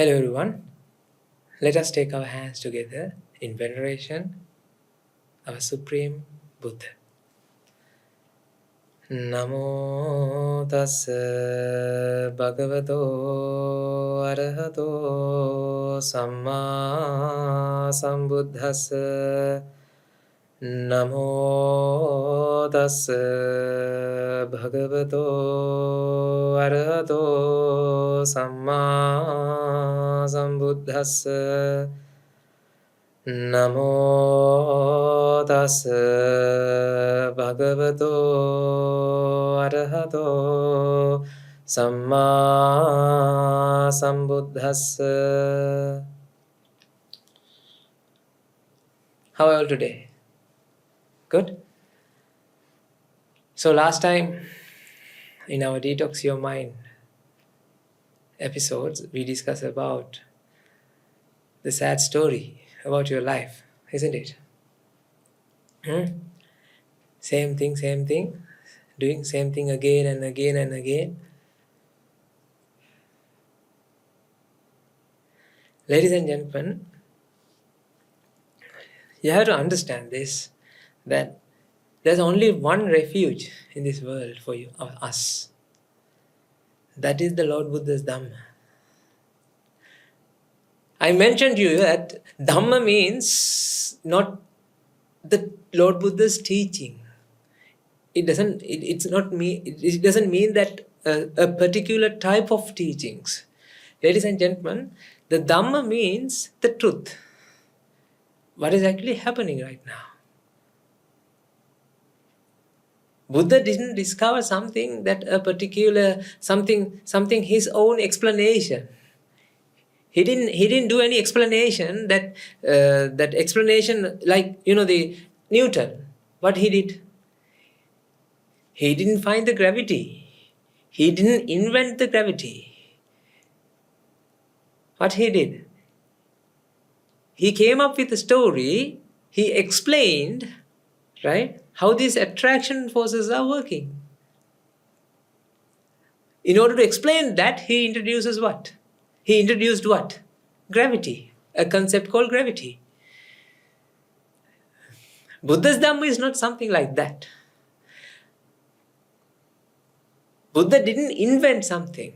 Hello everyone. Let us take our hands together in veneration of our Supreme Buddha. Namo tassa bhagavato arahato samma sambuddhassa. Namo tassa bhagavato arahato samma sambuddhassa. Namo tassa bhagavato arahato samma sambuddhassa. How are you all today? Good? So last time in our Detox Your Mind episodes, we discussed about the sad story about your life, isn't it? Same thing, doing same thing again and again and again. Ladies and gentlemen, you have to understand this, that there's only one refuge in this world for you, of us. That is the Lord Buddha's Dhamma. I mentioned to you that Dhamma means not the Lord Buddha's teaching. It doesn't mean that a particular type of teachings. Ladies and gentlemen, the Dhamma means the truth. What is actually happening right now? Buddha didn't discover something that a particular something his own explanation. He didn't do any explanation that explanation, like the Newton. What he did? He didn't find the gravity. He didn't invent the gravity. What he did? He came up with a story. He explained, right, how these attraction forces are working. In order to explain that, he introduces what? He introduced what? Gravity, a concept called gravity. Buddha's Dhamma is not something like that. Buddha didn't invent something.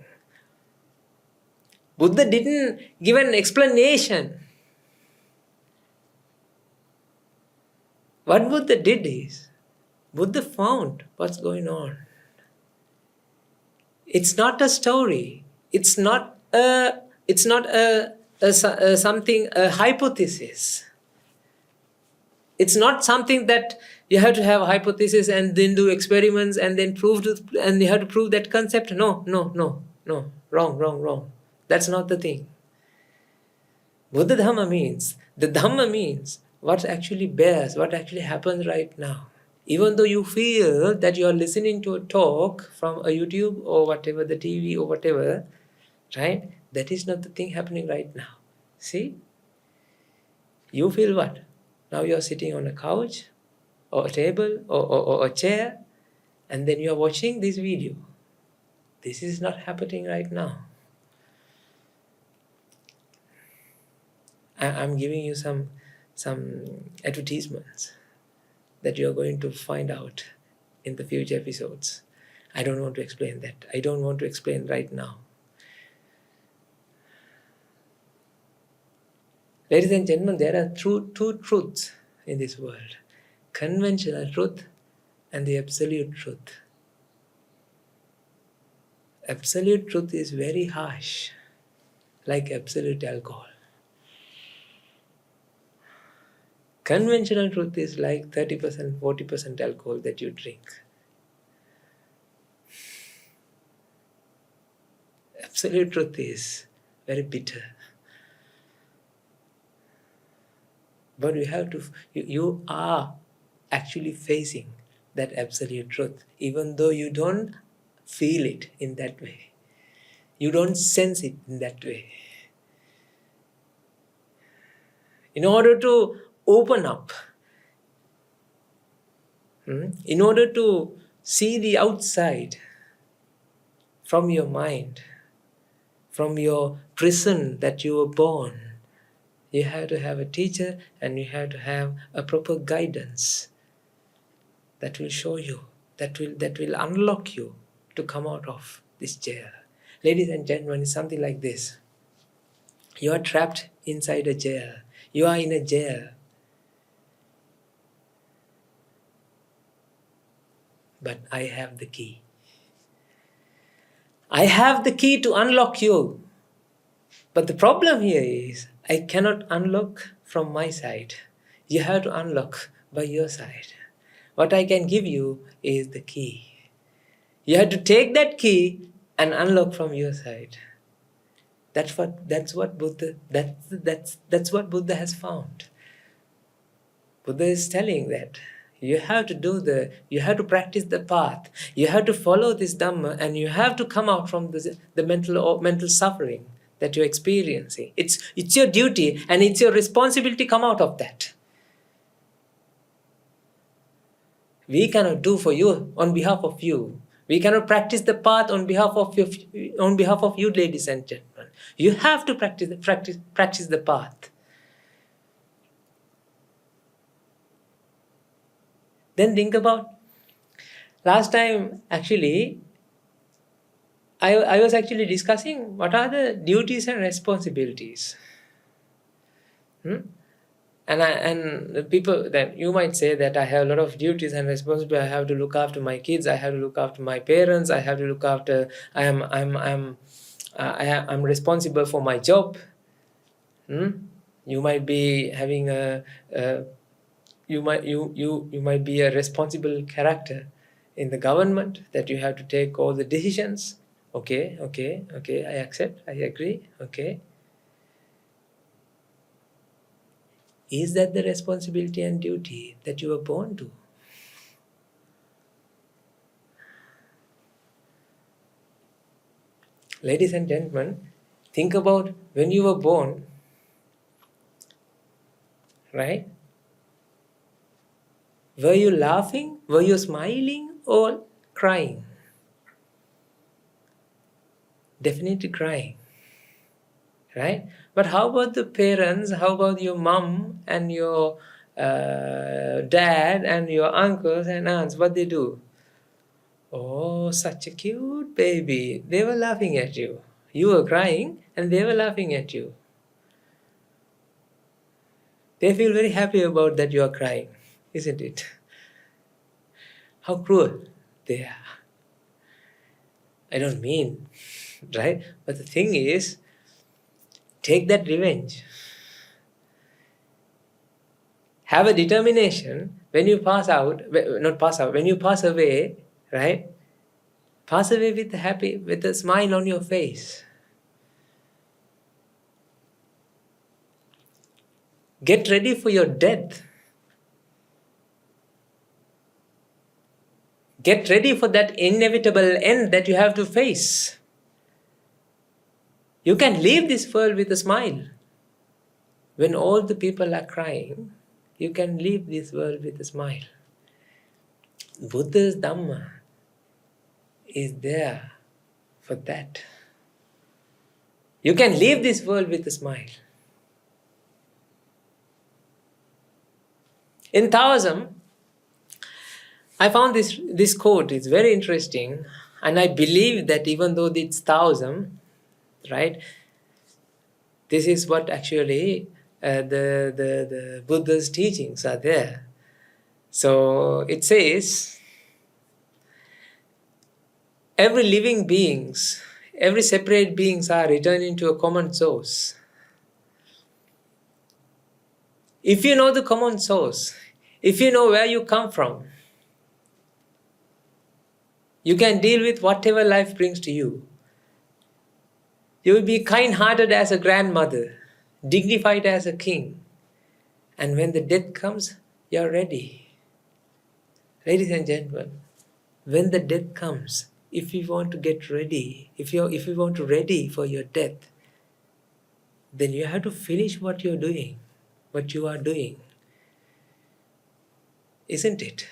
Buddha didn't give an explanation. What Buddha did is, Buddha found what's going on. It's not a story. It's not a hypothesis. It's not something that you have to have a hypothesis and then do experiments and then and you have to prove that concept. No. Wrong. That's not the thing. Buddha Dhamma means what actually bears, what actually happens right now. Even though you feel that you are listening to a talk from a YouTube or whatever, the TV or whatever, right? That is not the thing happening right now. See? You feel what? Now you are sitting on a couch or a table or a chair, and then you are watching this video. This is not happening right now. I'm giving you some advertisements that you are going to find out in the future episodes. I don't want to explain that. I don't want to explain right now. Ladies and gentlemen, there are two truths in this world. Conventional truth and the absolute truth. Absolute truth is very harsh, like absolute alcohol. Conventional truth is like 30%, 40% alcohol that you drink. Absolute truth is very bitter. But you are actually facing that absolute truth, even though you don't feel it in that way. You don't sense it in that way. In order to open up, in order to see the outside from your mind, from your prison that you were born. You have to have a teacher, and you have to have a proper guidance that will show you, that will unlock you to come out of this jail. Ladies and gentlemen, it's something like this. You are trapped inside a jail. You are in a jail. But I have the key. I have the key to unlock you. But the problem here is I cannot unlock from my side. You have to unlock by your side. What I can give you is the key. You have to take that key and unlock from your side. That's what Buddha has found. Buddha is telling that you have to practice the path. You have to follow this Dhamma, and you have to come out from the mental suffering that you're experiencing. It's your duty and it's your responsibility to come out of that. We cannot do for you on behalf of you. We cannot practice the path on behalf of you, ladies and gentlemen. You have to practice the path. Then think about, last time actually, I was actually discussing what are the duties and responsibilities. And people, that you might say that I have a lot of duties and responsibilities. I have to look after my kids. I have to look after my parents. I have to look after. I'm responsible for my job. You might be having you might be a responsible character in the government, that you have to take all the decisions. Okay, I accept, I agree, okay. Is that the responsibility and duty that you were born to? Ladies and gentlemen, think about when you were born, right? Were you laughing? Were you smiling or crying? Definitely crying, right? But how about the parents? How about your mom and your dad and your uncles and aunts? What they do? Oh, such a cute baby. They were laughing at you. You were crying and they were laughing at you. They feel very happy about that you are crying, isn't it? How cruel they are. I don't mean, right? But the thing is, take that revenge. Have a determination when you when you pass away, right? Pass away with a smile on your face. Get ready for your death. Get ready for that inevitable end that you have to face. You can leave this world with a smile. When all the people are crying, you can leave this world with a smile. Buddha's Dhamma is there for that. You can leave this world with a smile. In Taoism, I found this quote is very interesting, and I believe that even though it's Taoism, right, this is what actually the Buddha's teachings are there. So it says, every separate beings are returning to a common source. If you know the common source, if you know where you come from, you can deal with whatever life brings to you. You will be kind-hearted as a grandmother, dignified as a king. And when the death comes, you're ready. Ladies and gentlemen, when the death comes, if you want to get ready, if you want to ready for your death, then you have to finish what you are doing. Isn't it?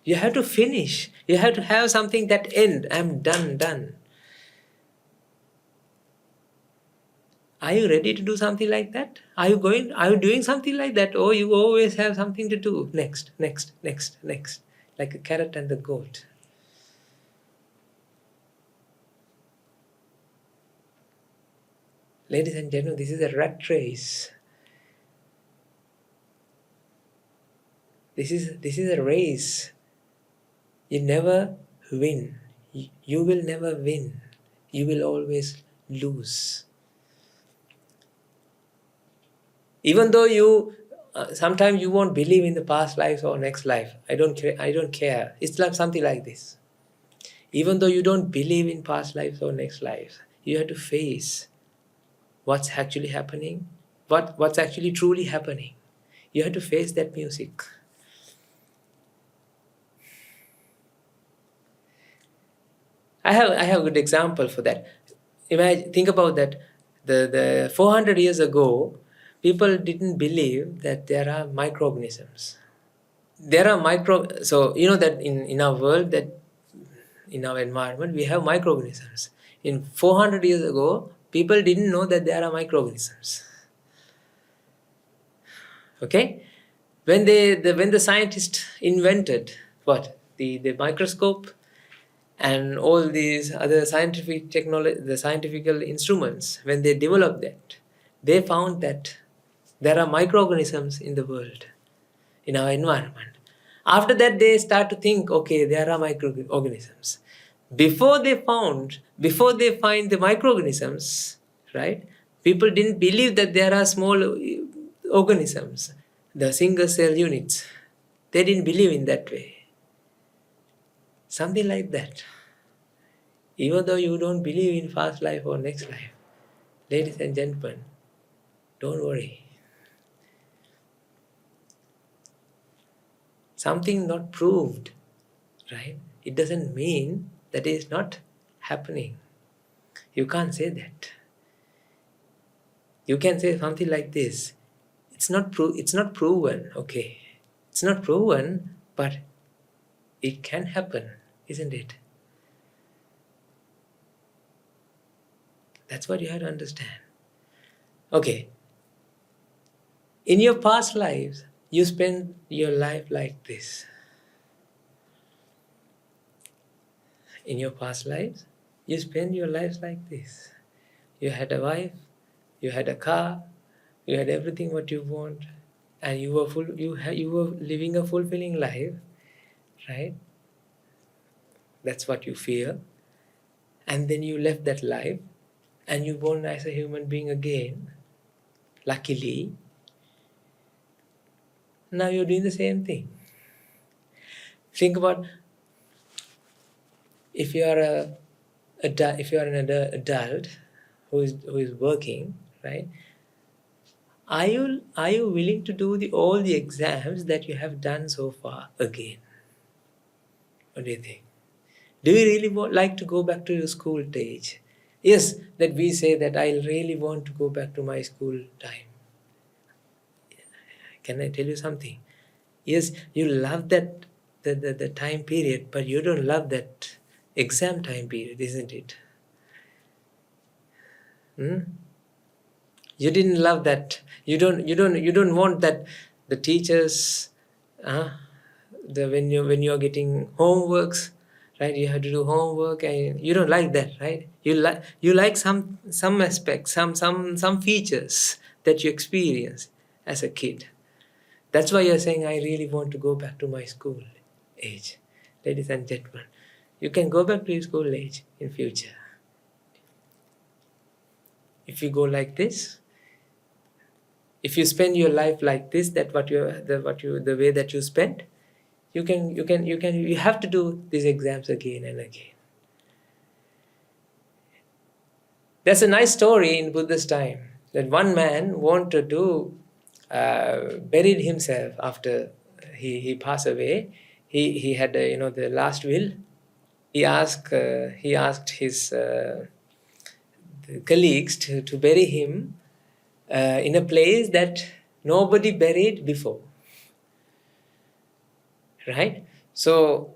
You have to finish. You have to have something that end. I'm done. Are you ready to do something like that? Are you doing something like that? Or you always have something to do? Next, next, next, next. Like a carrot and the goat. Ladies and gentlemen, this is a rat race. This is a race. You never win. You will never win. You will always lose. Even though you sometimes you won't believe in the past lives or next life. I don't care. I don't care. It's like something like this. Even though you don't believe in past lives or next lives, you have to face what's actually happening, what's actually truly happening. You have to face that music. I have a good example for that. Imagine, think about that. The 400 years ago, people didn't believe that there are microorganisms. There are so you know that in our world, that in our environment, we have microorganisms. In 400 years ago, people didn't know that there are microorganisms. Okay? When the scientists invented what? The microscope and all these other scientific technology, the scientific instruments, when they developed that, they found that there are microorganisms in the world, in our environment. After that, they start to think, okay, there are microorganisms. Before they find the microorganisms, right? People didn't believe that there are small organisms, the single cell units. They didn't believe in that way. Something like that. Even though you don't believe in past life or next life, ladies and gentlemen, don't worry. Something not proved, right? It doesn't mean that it is not happening. You can't say that. You can say something like this. It's not proven, okay. It's not proven, but it can happen, isn't it? That's what you have to understand. Okay. In your past lives, you spend your life like this. In your past lives, you spend your lives like this. You had a wife, you had a car, you had everything what you want, and you were living a fulfilling life, right? That's what you feel. And then you left that life and you born as a human being again. Luckily, now you're doing the same thing. Think about if you are an adult who is working, right? Are you willing to do all the exams that you have done so far again? What do you think? Do you really like to go back to your school age? Yes, that we say that I really want to go back to my school time. Can I tell you something? Yes, you love that the time period, but you don't love that exam time period, isn't it? You didn't love that. You don't want that the teachers when you're getting homeworks, right? You have to do homework and you don't like that, right? You like some aspects, some features that you experience as a kid. That's why you're saying I really want to go back to my school age. Ladies and gentlemen, you can go back to your school age in future. If you go like this, if you spend your life like this, the way that you spent, you have to do these exams again and again. There's a nice story in Buddha's time that one man wanted to buried himself after he passed away. He had the last will. He asked his colleagues to bury him in a place that nobody buried before. Right? So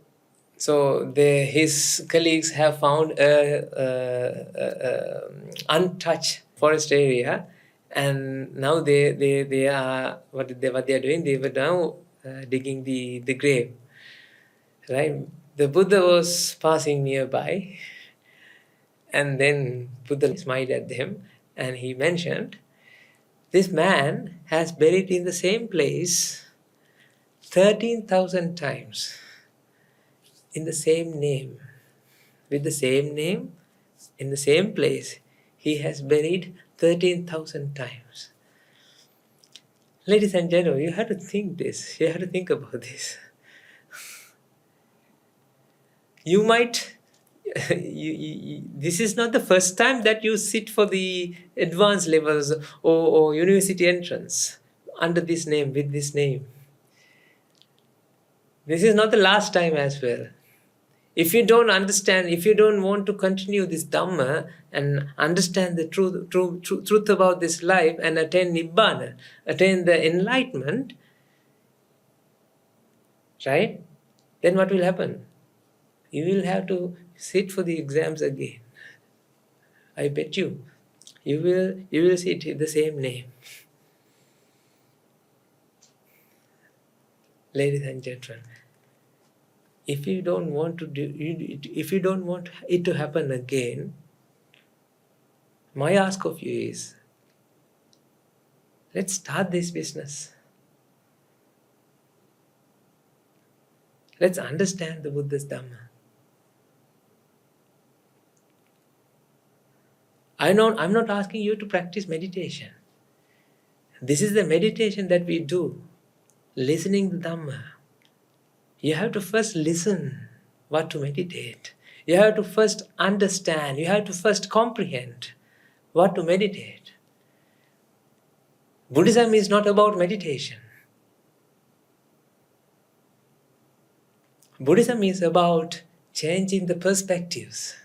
his colleagues have found a untouched forest area, and now they are what they are doing. They were now digging the grave. Right, the Buddha was passing nearby, and then Buddha smiled at them, and he mentioned, "This man has buried in the same place 13,000 times, in the same name, with the same name, in the same place. He has buried 13,000 times." Ladies and gentlemen, you have to think this. You have to think about this. You might, this is not the first time that you sit for the advanced levels or university entrance under this name, with this name. This is not the last time as well. If you don't understand, if you don't want to continue this Dhamma and understand the truth about this life and attain Nibbana, attain the enlightenment, right? Then what will happen? You will have to sit for the exams again. I bet you. You will sit in the same name. Ladies and gentlemen, if you don't want it to happen again, my ask of you is, let's start this business. Let's understand the Buddha's Dhamma. I'm not asking you to practice meditation. This is the meditation that we do, listening the Dhamma. You have to first listen what to meditate. You have to first understand. You have to first comprehend what to meditate. Buddhism is not about meditation. Buddhism is about changing the perspectives.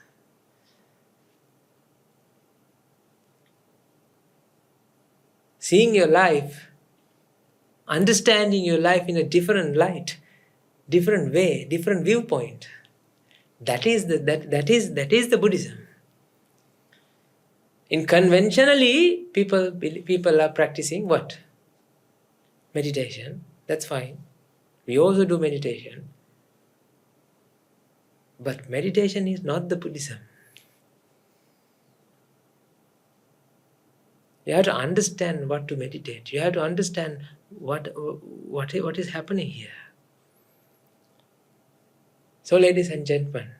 Seeing your life, understanding your life in a different light, different way, different viewpoint. That is the Buddhism. In conventionally, people are practicing what? Meditation. That's fine. We also do meditation. But meditation is not the Buddhism. You have to understand what to meditate. You have to understand what is happening here. So, ladies and gentlemen,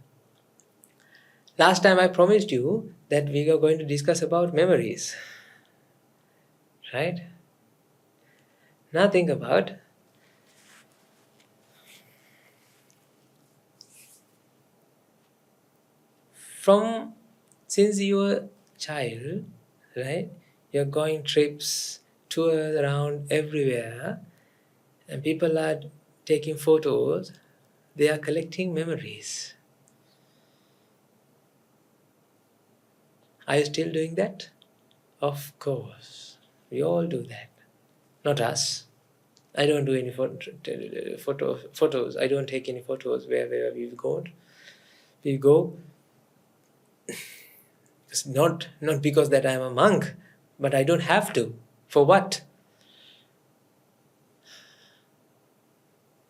last time I promised you that we are going to discuss about memories. Right? Now think about, since you were a child, right? You're going trips, tours around everywhere, and people are taking photos. They are collecting memories. Are you still doing that? Of course. We all do that. Not us. I don't do any photos. I don't take any photos wherever we go. It's not because that I'm a monk, but I don't have to. For what?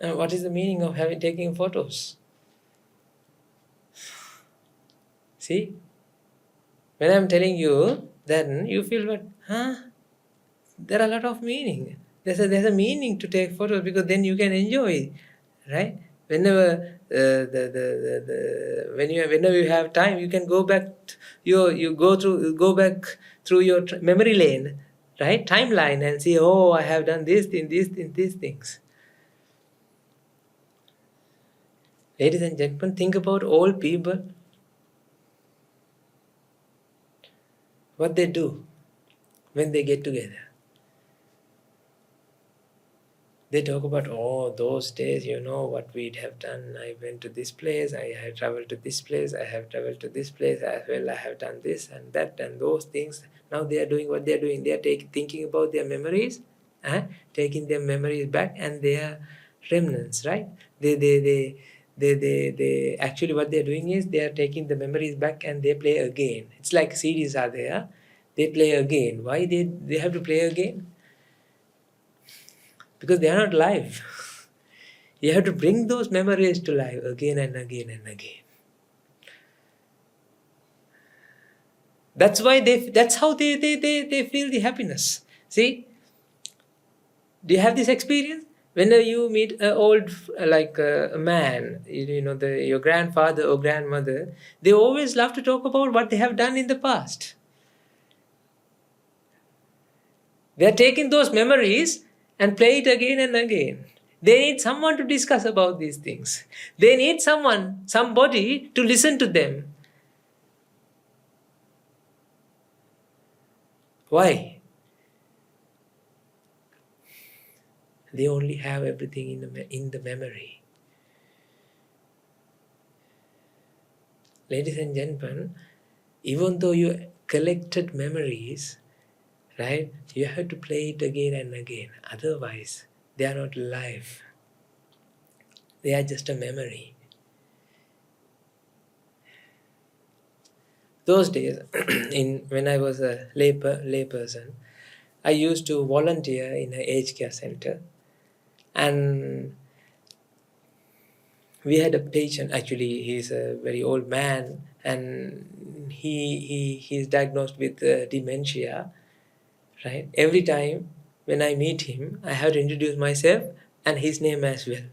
And what is the meaning of taking photos? See? When I'm telling you, then you feel what? There are a lot of meaning. There's a meaning to take photos, because then you can enjoy, right? Whenever whenever you have time, you can go back. Go back through your memory lane, right? Timeline, and see. Oh, I have done this thing, these things. Ladies and gentlemen, think about all people. What they do when they get together. They talk about, those days, what we'd have done. I went to this place, I have traveled to this place, I have traveled to this place as well, I have done this and that and those things. Now they are doing what they are doing. They are thinking about their memories, taking their memories back and their remnants, right? They actually what they are doing is they are taking the memories back and they play again. It's like CDs are there. They play again. Why they have to play again? Because they are not live. You have to bring those memories to life again and again and again. That's why that's how they feel the happiness. See, do you have this experience? Whenever you meet an old, like a man, your grandfather or grandmother, they always love to talk about what they have done in the past. They are taking those memories and play it again and again. They need someone to discuss about these things. They need somebody to listen to them. Why? They only have everything in the memory. Ladies and gentlemen, even though you collected memories, right, you have to play it again and again. Otherwise, they are not alive. They are just a memory. Those days, when I was a lay person, I used to volunteer in an aged care center, and we had a patient. Actually, he's a very old man, and he's diagnosed with dementia. Right. Every time when I meet him, I have to introduce myself and his name as well.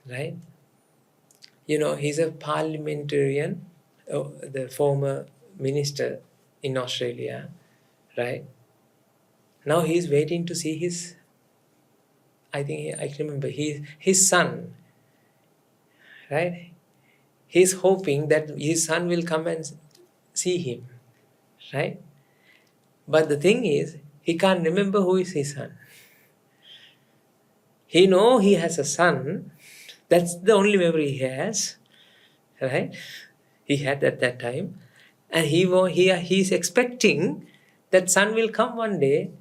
Right. He's a parliamentarian, the former minister in Australia. Right. Now he's waiting to see I can remember, his son. Right. He's hoping that his son will come and see him. Right. But the thing is, he can't remember who is his son. He knows he has a son. That's the only memory he has. Right? He had at that time. And he's expecting that son will come one day.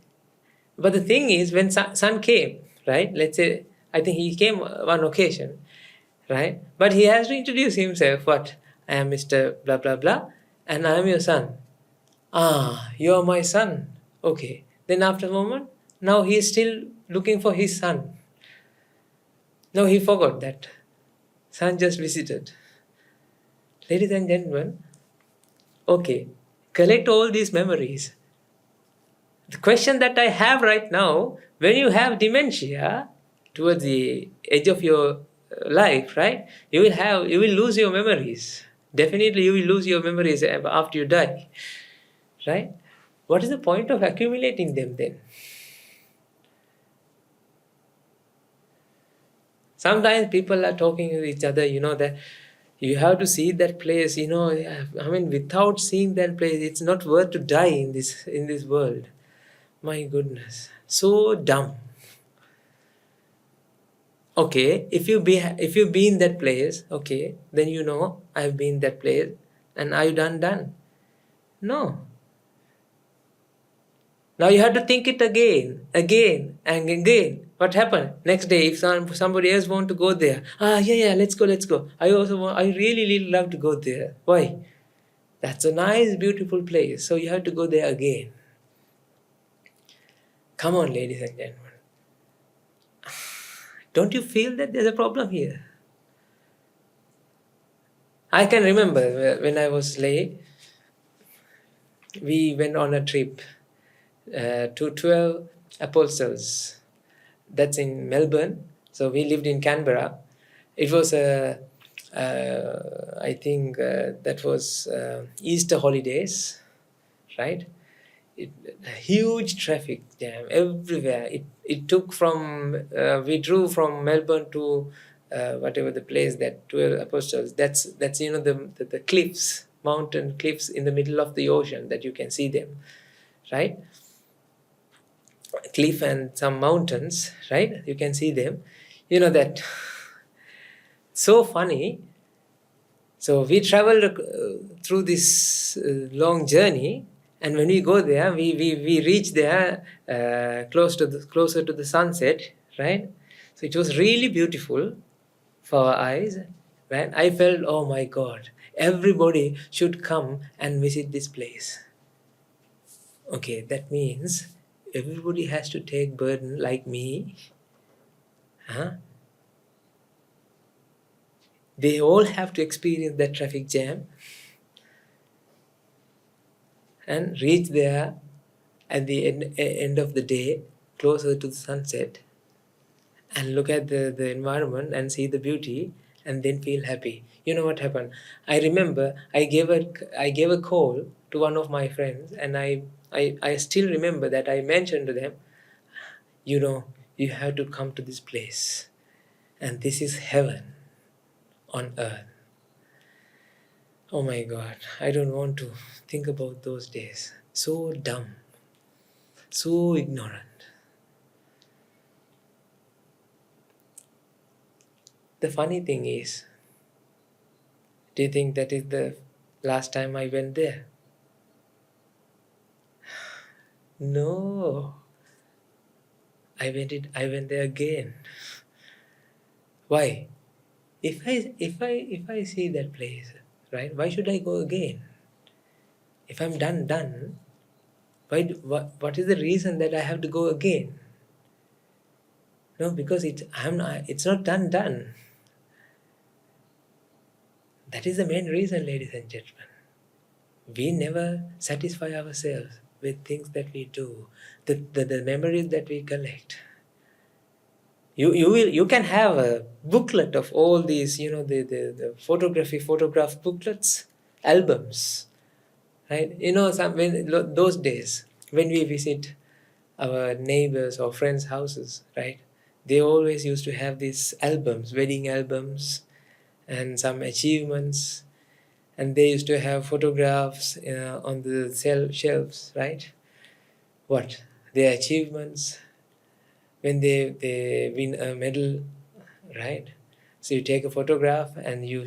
But the thing is, when son came, right? Let's say, I think he came one occasion, right? But he has to introduce himself. What? I am Mr. blah, blah, blah. And I am your son. Ah, you are my son. Okay. Then after a moment, now he is still looking for his son. No, he forgot that. Son just visited. Ladies and gentlemen, okay, collect all these memories. The question that I have right now, when you have dementia towards the edge of your life, right, you will lose your memories. Definitely you will lose your memories after you die. Right? What is the point of accumulating them then? Sometimes people are talking with each other, that you have to see that place, without seeing that place, it's not worth to die in this world. My goodness. So dumb. Okay, if you be in that place, okay, then I've been in that place and are you done? No. Now you have to think it again and again. What happened? Next day, if somebody else want to go there, yeah, let's go. I really love to go there. Why? That's a nice, beautiful place. So you have to go there again. Come on, ladies and gentlemen. Don't you feel that there's a problem here? I can remember when I was late, we went on a trip to 12 apostles. That's in Melbourne. So we lived in Canberra. It was I think that was Easter holidays, right? Huge traffic jam everywhere. It took we drove from Melbourne to whatever the place, that 12 apostles. That's the cliffs, mountain cliffs in the middle of the ocean that you can see them, right? Cliff and some mountains, right? You can see them. That. So funny. So we traveled through this long journey, and when we go there, we reach there closer to the sunset, right? So it was really beautiful for our eyes, right? I felt, oh my God, everybody should come and visit this place. Okay, that means everybody has to take burden like me. Huh? They all have to experience that traffic jam and reach there at the end of the day, closer to the sunset, and look at the environment and see the beauty and then feel happy. You know what happened? I remember I gave a call to one of my friends, and I still remember that I mentioned to them, you know, you have to come to this place, and this is heaven on earth. Oh my God, I don't want to think about those days. So dumb, so ignorant. The funny thing is, do you think that is the last time I went there? No, I went there again. Why? If I see that place, right? Why should I go again? If I'm done, what is the reason that I have to go again? No, because it's not done. That is the main reason, ladies and gentlemen. We never satisfy ourselves with things that we do, the memories that we collect. You can have a booklet of all these, the photograph booklets, albums, right? Those days when we visit our neighbors or friends' houses, right? They always used to have these albums, wedding albums, and some achievements, and they used to have photographs on the shelves, right? What their achievements when they win a medal, right? So you take a photograph and you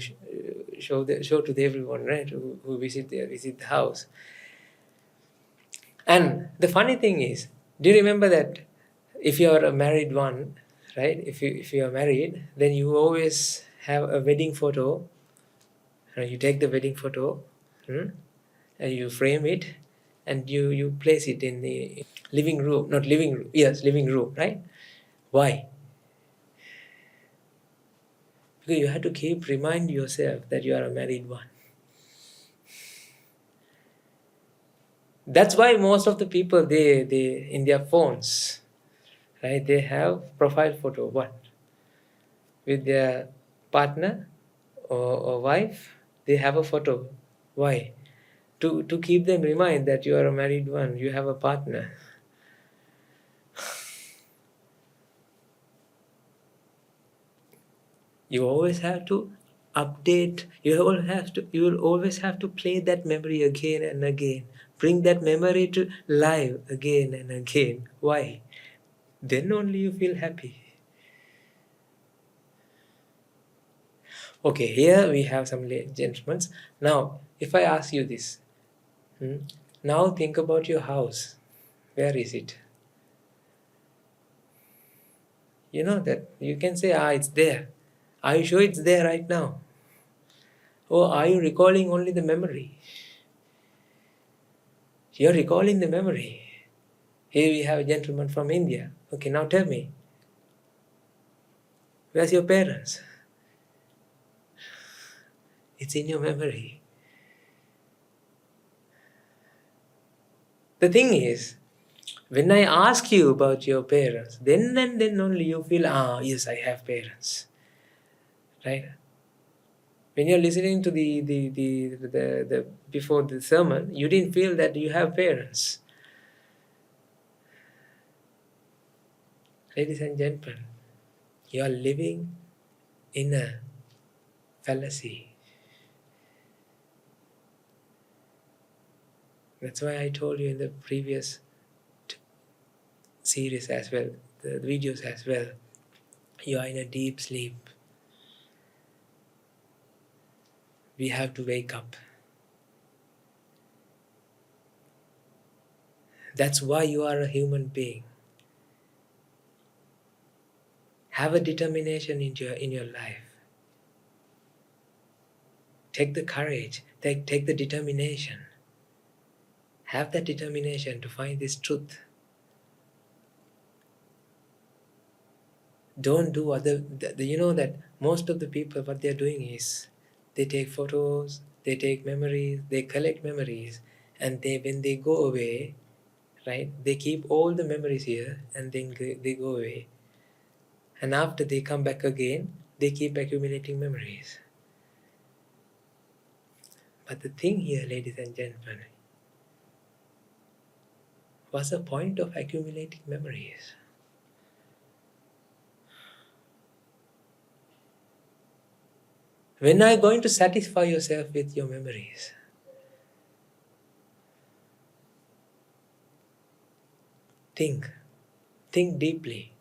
show to everyone, right, who visit the house. And the funny thing is, do you remember that if you are a married one, right? If you are married, then you always have a wedding photo. You take the wedding photo, and you frame it, and you place it in the living room, not living room, yes, living room, right? Why? Because you have to keep remind yourself that you are a married one. That's why most of the people, they in their phones, right, they have profile photo, what, with their partner or wife, they have a photo. Why? To keep them remind that you are a married one, you have a partner. You always have to update. You will always have to play that memory again and again. Bring that memory to life again and again. Why? Then only you feel happy. Okay, here we have some gentlemen. Now, if I ask you this, now think about your house. Where is it? You know that you can say, it's there. Are you sure it's there right now? Or are you recalling only the memory? You're recalling the memory. Here we have a gentleman from India. Okay, now tell me, where's your parents? It's in your memory. The thing is, when I ask you about your parents, then and then only you feel, yes, I have parents. Right? When you're listening to the before the sermon, you didn't feel that you have parents. Ladies and gentlemen, you are living in a fallacy. That's why I told you in the previous series as well, the videos as well, you are in a deep sleep. We have to wake up. That's why you are a human being. Have a determination in your life. Take the courage, take the determination. Have that determination to find this truth. Don't do you know that most of the people, what they're doing is, they take photos, they take memories, they collect memories, and when they go away, right, they keep all the memories here, and then they go away. And after they come back again, they keep accumulating memories. But the thing here, ladies and gentlemen, what's the point of accumulating memories? When are you going to satisfy yourself with your memories? Think. Think deeply.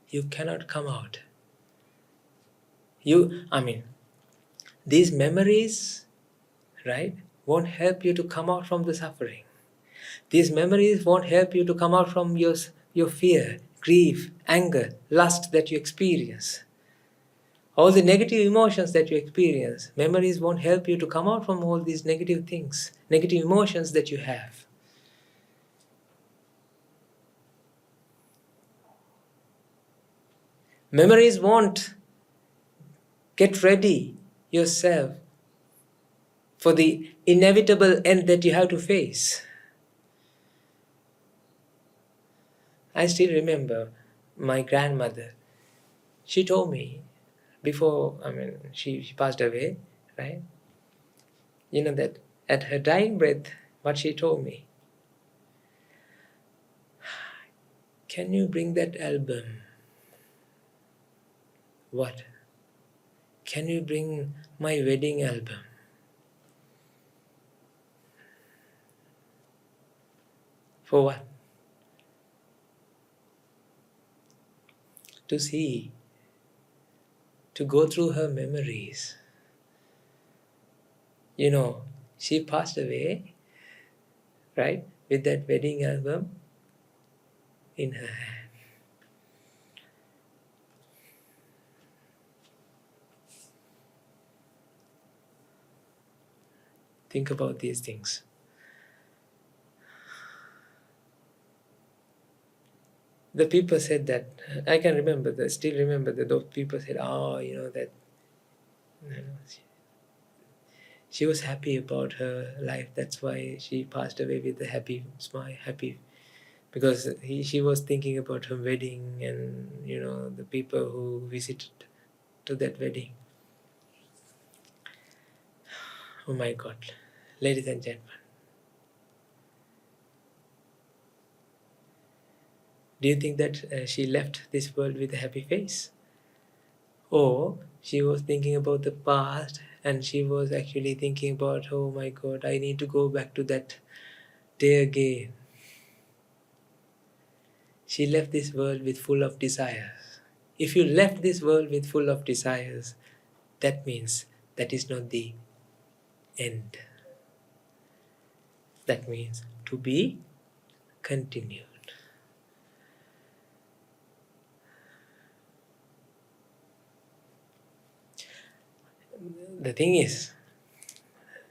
You cannot come out. These memories, right, won't help you to come out from the suffering. These memories won't help you to come out from your fear, grief, anger, lust that you experience. All the negative emotions that you experience, memories won't help you to come out from all these negative things, negative emotions that you have. Memories won't get ready yourself for the inevitable end that you have to face. I still remember my grandmother. She told me before, she passed away, right? You know that at her dying breath, what she told me, can you bring that album? What? Can you bring my wedding album? For what? To see, to go through her memories. You know, she passed away, right, with that wedding album in her hand. Think about these things. The people said that, I can remember, still remember that those people said, that she was happy about her life. That's why she passed away with a happy smile, happy, because she was thinking about her wedding and, the people who visited to that wedding. Oh my God, ladies and gentlemen. Do you think that she left this world with a happy face? Or she was thinking about the past and she was actually thinking about, oh my God, I need to go back to that day again. She left this world with full of desires. If you left this world with full of desires, that means that is not the end. That means to be continued. The thing is,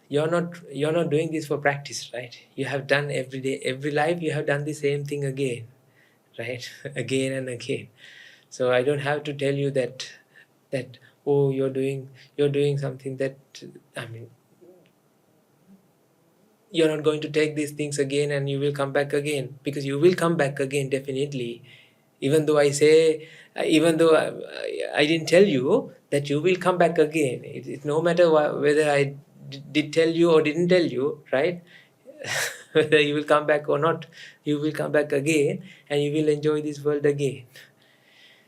you're not doing this for practice, right? You have done every day, every life you have done the same thing again, right? Again and again. So I don't have to tell you that oh, you're doing something that, you're not going to take these things again and you will come back again, because you will come back again definitely. Even though I didn't tell you that you will come back again. It no matter whether I did tell you or didn't tell you, right? Whether you will come back or not, you will come back again and you will enjoy this world again.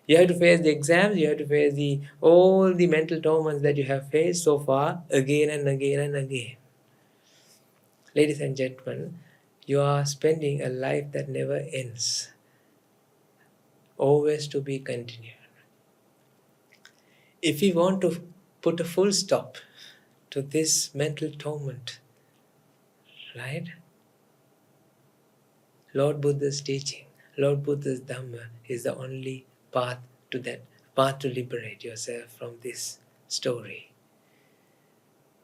You have to face the exams, you have to face all the mental torments that you have faced so far again and again and again. Ladies and gentlemen, you are spending a life that never ends, always to be continued. If we want to put a full stop to this mental torment, right? Lord Buddha's teaching, Lord Buddha's Dhamma is the only path to that, path to liberate yourself from this story.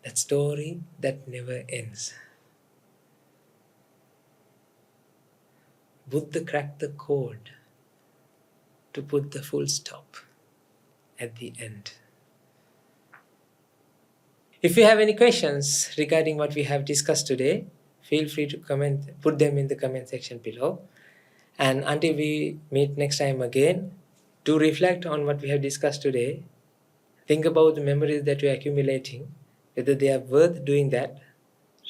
That story that never ends. Buddha cracked the code to put the full stop at the end. If you have any questions regarding what we have discussed today, feel free to comment, put them in the comment section below. And until we meet next time again, do reflect on what we have discussed today. Think about the memories that you're accumulating, whether they are worth doing that,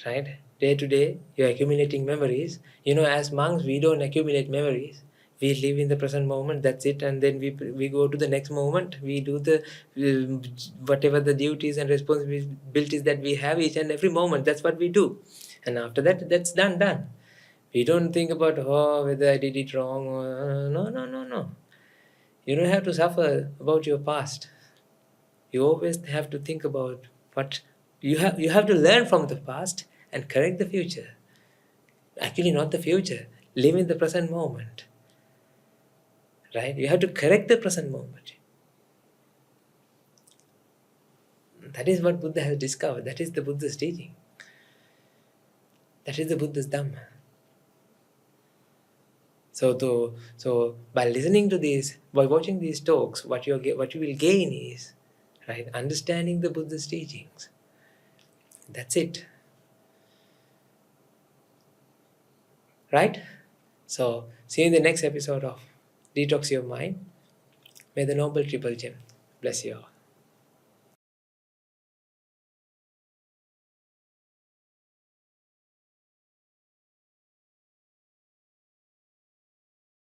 right? Day to day, you're accumulating memories. As monks, we don't accumulate memories. We live in the present moment, that's it. And then we go to the next moment. We do the whatever the duties and responsibilities that we have each and every moment. That's what we do. And after that, that's done. We don't think about, whether I did it wrong. Or, no. You don't have to suffer about your past. You always have to think about what you have to learn from the past and correct the future. Actually, not the future. Live in the present moment. Right? You have to correct the present moment. That is what Buddha has discovered. That is the Buddha's teaching. That is the Buddha's Dhamma. So by listening to this, by watching these talks, what you will gain is, right, understanding the Buddha's teachings. That's it. Right? So see you in the next episode of Detox Your Mind. May the Noble Triple Gem bless you all.